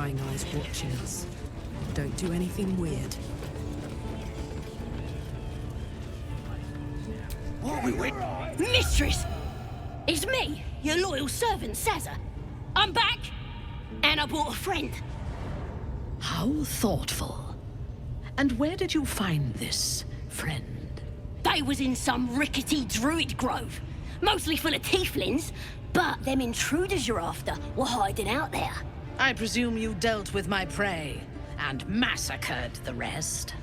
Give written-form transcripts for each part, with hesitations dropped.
prying eyes watching us. Don't do anything weird. What are we waiting? Mistress! It's me, your loyal servant, Sazza. I'm back, and I brought a friend. How thoughtful. And where did you find this friend? They was in some rickety druid grove, mostly full of tieflings, but them intruders you're after were hiding out there. I presume you dealt with my prey and massacred the rest.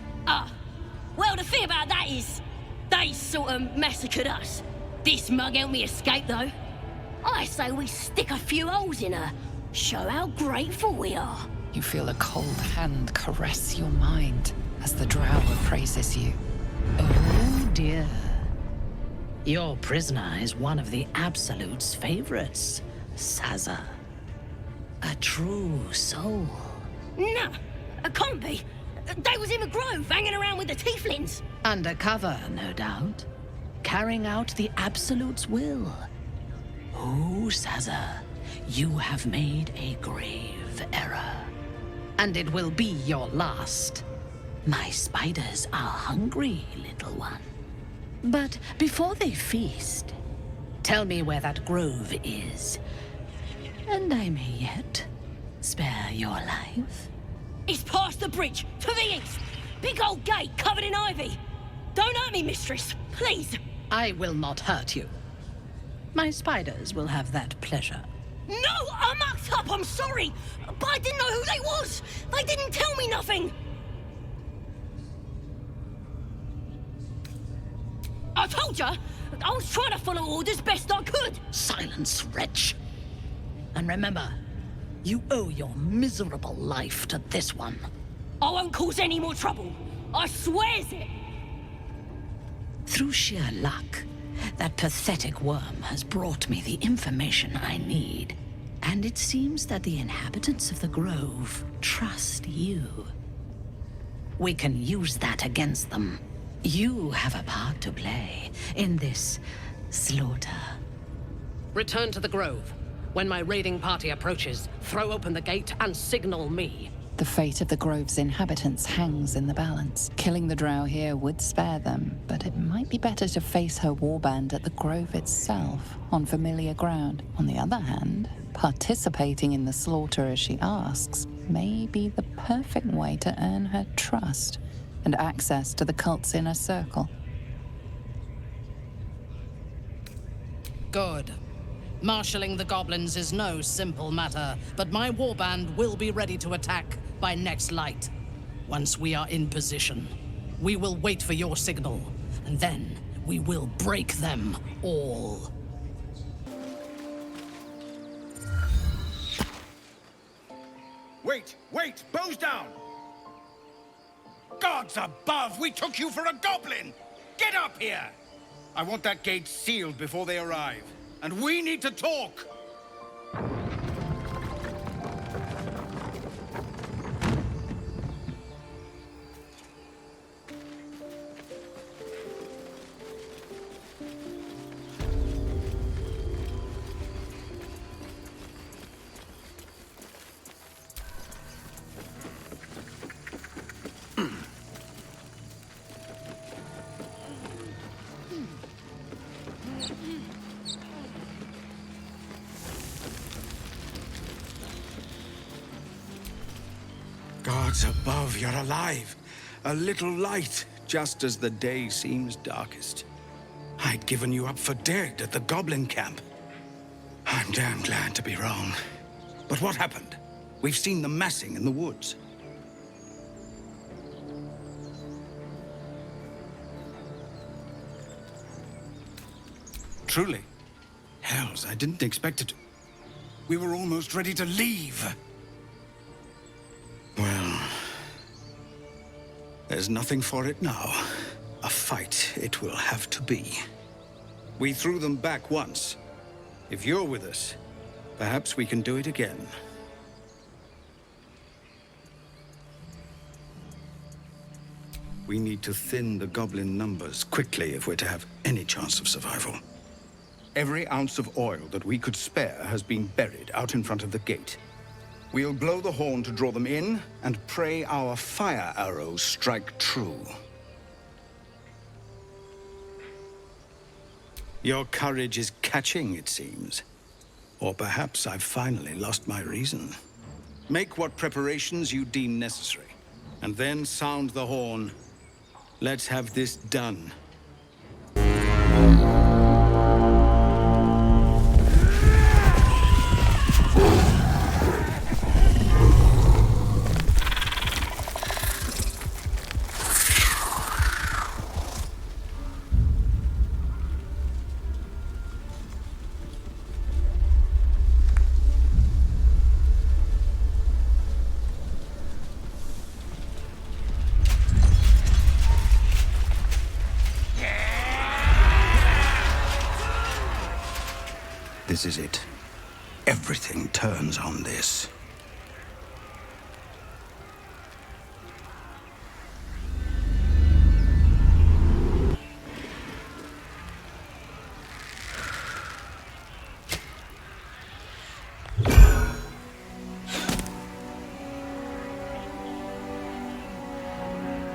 Well, the thing about that is, they sort of massacred us. This mug helped me escape, though. I say we stick a few holes in her, show how grateful we are. You feel a cold hand caress your mind as the drow appraises you. Oh dear. Your prisoner is one of the Absolute's favorites, Sazza. A true soul. Nah, it can't be. They was in the grove, hanging around with the tieflings. Undercover, no doubt. Carrying out the Absolute's will. Oh, Sazza, you have made a grave error. And it will be your last. My spiders are hungry, little one. But before they feast, tell me where that grove is, and I may yet spare your life. It's past the bridge, to the east. Big old gate covered in ivy. Don't hurt me, mistress, please. I will not hurt you. My spiders will have that pleasure. No, I mucked up, I'm sorry. But I didn't know who they was. They didn't tell me nothing. I told you, I was trying to follow orders best I could. Silence, wretch. And remember, you owe your miserable life to this one. I won't cause any more trouble. I swears it. Through sheer luck, that pathetic worm has brought me the information I need. And it seems that the inhabitants of the Grove trust you. We can use that against them. You have a part to play in this slaughter. Return to the Grove. When my raiding party approaches, throw open the gate and signal me. The fate of the Grove's inhabitants hangs in the balance. Killing the drow here would spare them, but it might be better to face her warband at the Grove itself, on familiar ground. On the other hand, participating in the slaughter as she asks may be the perfect way to earn her trust and access to the cult's inner circle. Good. Marshalling the goblins is no simple matter, but my warband will be ready to attack by next light. Once we are in position, we will wait for your signal, and then we will break them all. Wait, wait! Bows down! Gods above! We took you for a goblin! Get up here! I want that gate sealed before they arrive. And we need to talk! Gods above, you're alive. A little light, just as the day seems darkest. I'd given you up for dead at the goblin camp. I'm damn glad to be wrong. But what happened? We've seen them massing in the woods. Truly? Hells, I didn't expect it to. We were almost ready to leave. Well, there's nothing for it now. A fight it will have to be. We threw them back once. If you're with us, perhaps we can do it again. We need to thin the goblin numbers quickly if we're to have any chance of survival. Every ounce of oil that we could spare has been buried out in front of the gate. We'll blow the horn to draw them in, and pray our fire arrows strike true. Your courage is catching, it seems. Or perhaps I've finally lost my reason. Make what preparations you deem necessary, and then sound the horn. Let's have this done. This is it. Everything turns on this.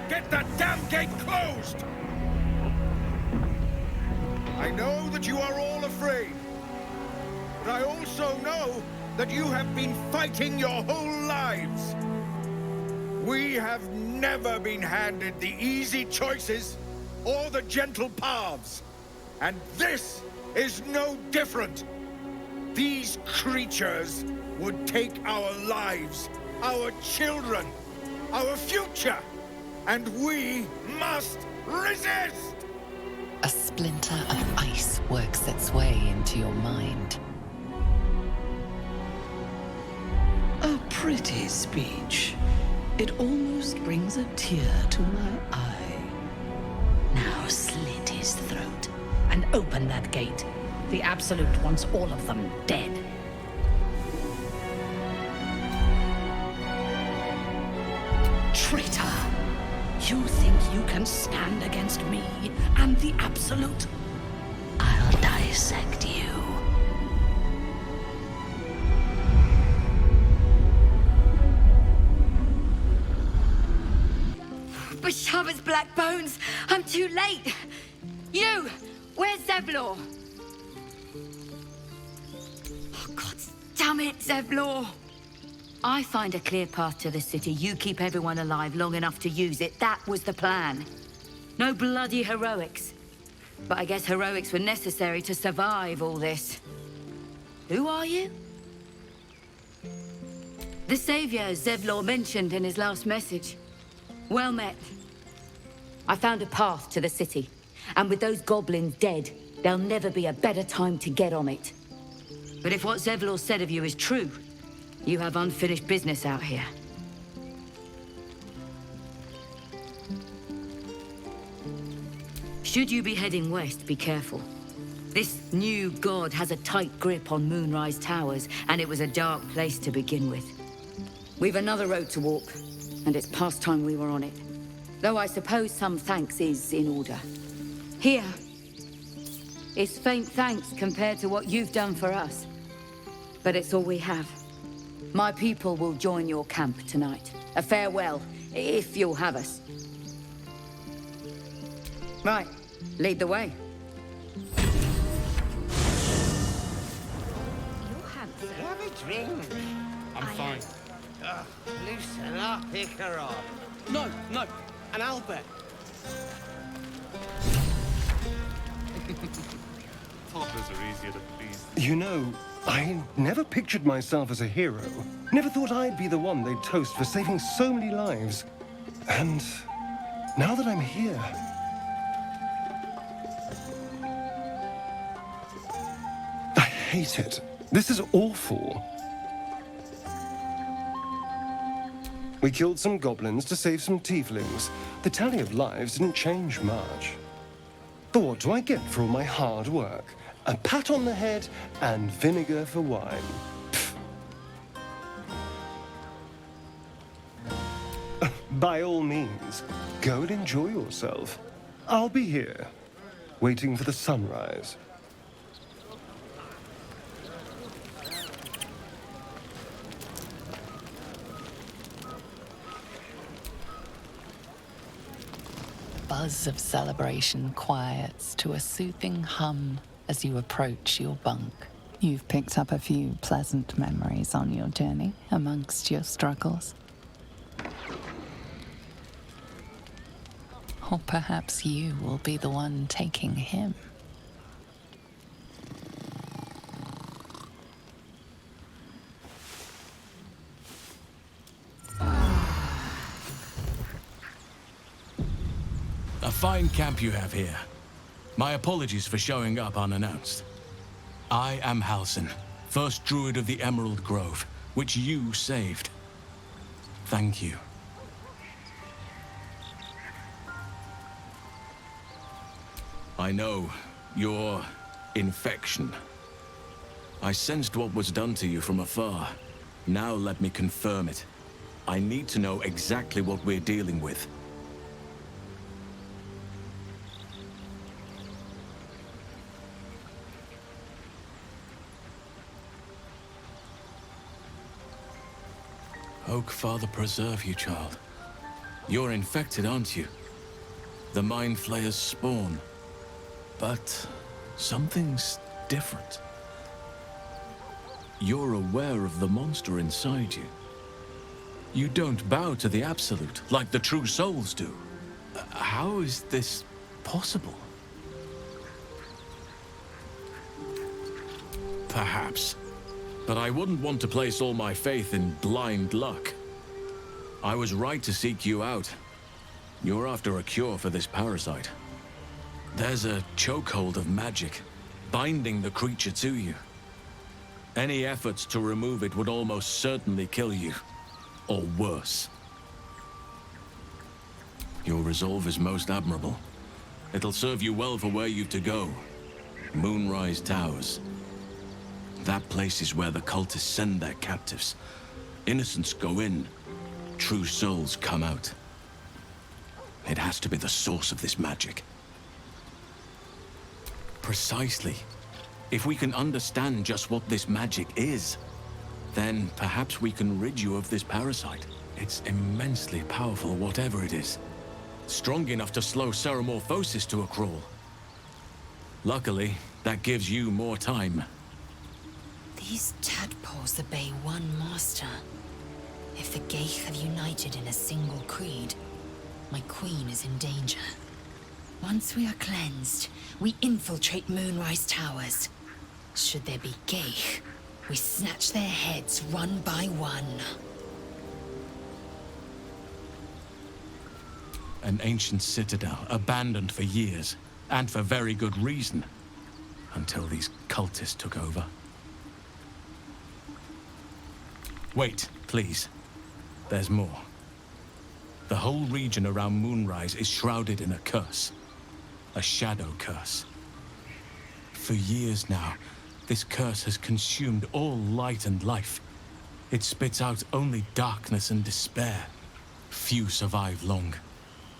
Get that damn gate closed! I know that you are all afraid. But I also know that you have been fighting your whole lives. We have never been handed the easy choices or the gentle paths. And this is no different. These creatures would take our lives, our children, our future, and we must resist! A splinter of ice works its way into your mind. A pretty speech. It almost brings a tear to my eye. Now slit his throat and open that gate. The Absolute wants all of them dead. Traitor! You think you can stand against me and the Absolute? I'll dissect you. Bashaba's black bones! I'm too late! You! Where's Zevlor? Oh, God damn it, Zevlor! I find a clear path to the city. You keep everyone alive long enough to use it. That was the plan. No bloody heroics. But I guess heroics were necessary to survive all this. Who are you? The savior Zevlor mentioned in his last message. Well met. I found a path to the city, and with those goblins dead, there'll never be a better time to get on it. But if what Zevlor said of you is true, you have unfinished business out here. Should you be heading west, be careful. This new god has a tight grip on Moonrise Towers, and it was a dark place to begin with. We've another road to walk, and it's past time we were on it. Though I suppose some thanks is in order. Here is faint thanks compared to what you've done for us. But it's all we have. My people will join your camp tonight. A farewell, if you'll have us. Right, lead the way. You're handsome. Have a drink. I'm fine. Loosen up, Icaron. No, an Albert. Toddlers are easier to please. You know, I never pictured myself as a hero. Never thought I'd be the one they'd toast for saving so many lives. And now that I'm here... I hate it. This is awful. We killed some goblins to save some tieflings. The tally of lives didn't change much. But what do I get for all my hard work? A pat on the head and vinegar for wine. By all means, go and enjoy yourself. I'll be here, waiting for the sunrise. buzz of celebration quiets to a soothing hum as you approach your bunk. You've picked up a few pleasant memories on your journey amongst your struggles. Or perhaps you will be the one taking him. A fine camp you have here. My apologies for showing up unannounced. I am Halsin, first druid of the Emerald Grove, which you saved. Thank you. I know your infection. I sensed what was done to you from afar. Now let me confirm it. I need to know exactly what we're dealing with. Oak Father preserve you, child. You're infected, aren't you? The Mind Flayer's spawn. But something's different. You're aware of the monster inside you. You don't bow to the Absolute like the true souls do. How is this possible? Perhaps. But I wouldn't want to place all my faith in blind luck. I was right to seek you out. You're after a cure for this parasite. There's a chokehold of magic, binding the creature to you. Any efforts to remove it would almost certainly kill you. Or worse. Your resolve is most admirable. It'll serve you well for where you've to go. Moonrise Towers. That place is where the cultists send their captives. Innocents go in, true souls come out. It has to be the source of this magic. Precisely. If we can understand just what this magic is, then perhaps we can rid you of this parasite. It's immensely powerful, whatever it is. Strong enough to slow Ceremorphosis to a crawl. Luckily, that gives you more time. These tadpoles obey one master. If the Geich have united in a single creed, my queen is in danger. Once we are cleansed, we infiltrate Moonrise Towers. Should there be Geich, we snatch their heads one by one. An ancient citadel, abandoned for years, and for very good reason, until these cultists took over. Wait, please. There's more. The whole region around Moonrise is shrouded in a curse. A shadow curse. For years now, this curse has consumed all light and life. It spits out only darkness and despair. Few survive long.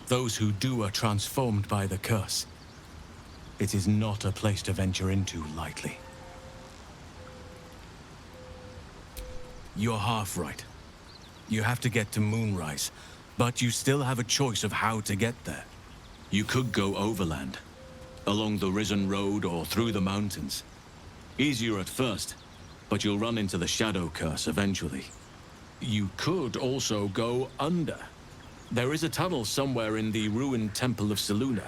Those who do are transformed by the curse. It is not a place to venture into lightly. You're half right. You have to get to Moonrise, but you still have a choice of how to get there. You could go overland, along the Risen Road or through the mountains. Easier at first, but you'll run into the Shadow Curse eventually. You could also go under. There is a tunnel somewhere in the ruined Temple of Selûne.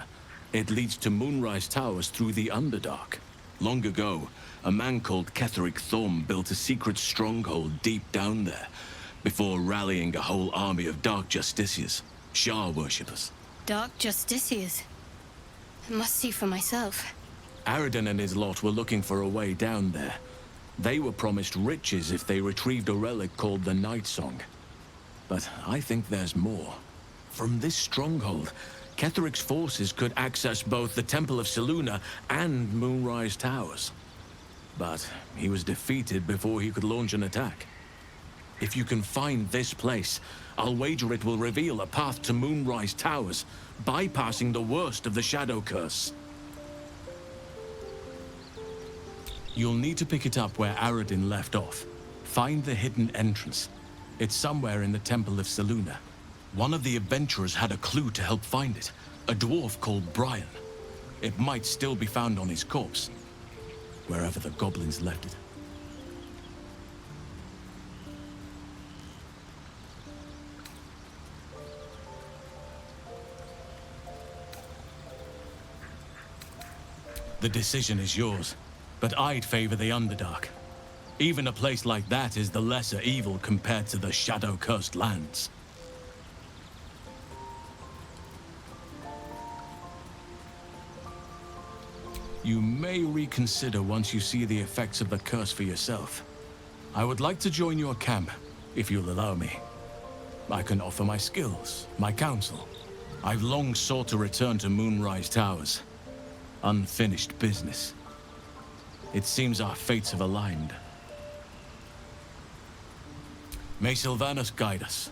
It leads to Moonrise Towers through the Underdark. Long ago, a man called Ketheric Thorm built a secret stronghold deep down there, before rallying a whole army of Dark Justiciars, Shah worshippers. Dark Justiciars. I must see for myself. Aradin and his lot were looking for a way down there. They were promised riches if they retrieved a relic called the Night Song. But I think there's more. From this stronghold, Ketheric's forces could access both the Temple of Selûne and Moonrise Towers. But he was defeated before he could launch an attack. If you can find this place, I'll wager it will reveal a path to Moonrise Towers, bypassing the worst of the Shadow Curse. You'll need to pick it up where Aradin left off. Find the hidden entrance. It's somewhere in the Temple of Selûne. One of the adventurers had a clue to help find it. A dwarf called Brian. It might still be found on his corpse, wherever the goblins left it. The decision is yours, but I'd favor the Underdark. Even a place like that is the lesser evil compared to the shadow-cursed lands. You may reconsider once you see the effects of the curse for yourself. I would like to join your camp, if you'll allow me. I can offer my skills, my counsel. I've long sought to return to Moonrise Towers. Unfinished business. It seems our fates have aligned. May Sylvanas guide us.